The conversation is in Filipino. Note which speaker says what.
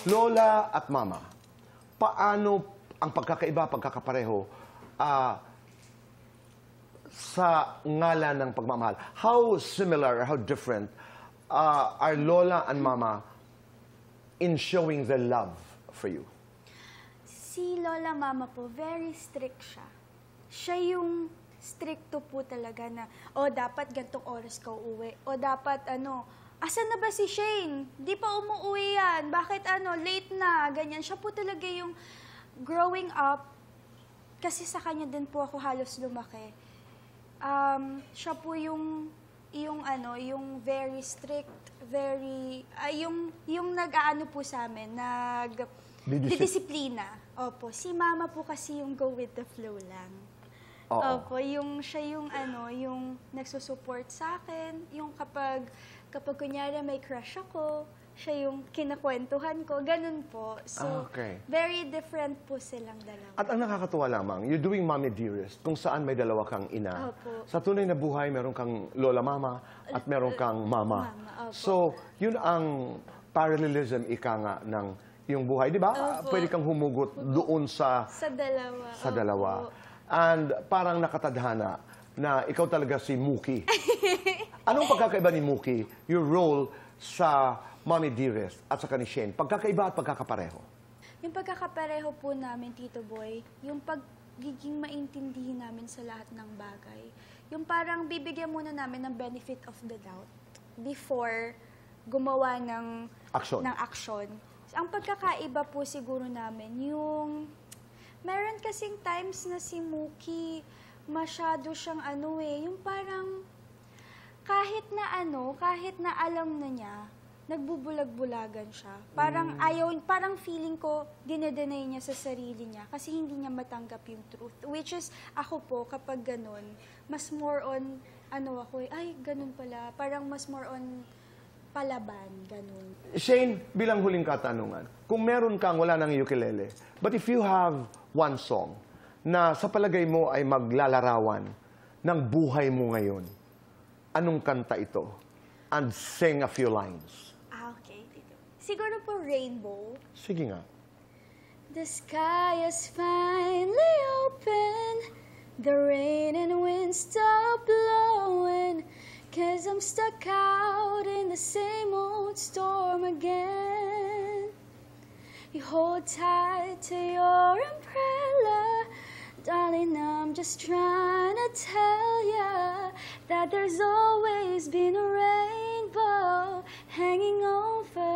Speaker 1: Lola at Mama, paano ang pagkakaiba, pagkakapareho sa ngalan ng pagmamahal? How similar, how different are Lola and Mama in showing their love for you?
Speaker 2: Si Lola Mama po, very strict siya. Siya yung stricto po talaga na, dapat gantong oras ka uuwi. O dapat, asan na ba si Shane? Di pa umuwi yan. Bakit, late na? Ganyan. Siya po talaga yung growing up, kasi sa kanya din po ako halos lumaki. Siya po yung very strict, very, yung nag-aano po sa amin, didisiplina. Opo, si Mama po kasi yung go with the flow lang. Opo, siya yung yung nagsusupport sa akin, yung kapag kunyari may crush ako, siya yung kinakwentuhan ko, ganun po. So, very different po silang dalawa. At
Speaker 1: ang nakakatuwa lamang, you're doing Mommy Dearest, kung saan may dalawa kang ina.
Speaker 2: Opo.
Speaker 1: Sa tunay na buhay, meron kang Lola Mama at meron kang Mama.
Speaker 2: Opo.
Speaker 1: So, yun ang parallelism, ika nga, ng iyong buhay. Di ba? Pwede kang humugot doon sa
Speaker 2: dalawa.
Speaker 1: Sa dalawa. And parang nakatadhana na ikaw talaga si Mookie. Anong pagkakaiba ni Mookie, your role sa Mommy Dearest at sa ni Shane? Pagkakaiba at pagkakapareho?
Speaker 2: Yung pagkakapareho po namin, Tito Boy, yung pagiging maintindihin namin sa lahat ng bagay. Yung parang bibigyan muna namin ng benefit of the doubt before gumawa ng action. Ang pagkakaiba po siguro namin, yung meron kasing times na si Mookie masyado siyang yung parang kahit na alam na niya, nagbubulag-bulagan siya. Parang parang feeling ko, dinedenay niya sa sarili niya kasi hindi niya matanggap yung truth. Which is, ako po, kapag ganun, mas more on, ay, ganun pala. Parang mas more on palaban, ganun.
Speaker 1: Shane, bilang huling katanungan, kung meron kang wala ng ukulele, but if you have one song na sa palagay mo ay maglalarawan ng buhay mo ngayon, anong kanta ito? And sing a few lines.
Speaker 2: Okay. Siguro po Rainbow.
Speaker 1: Sige nga.
Speaker 2: The sky is finally open, the rain and wind stop blowing, 'cause I'm stuck out in the same old storm again. You hold tight to your umbrella, darling, I'm just trying to tell ya that there's always been a rainbow hanging over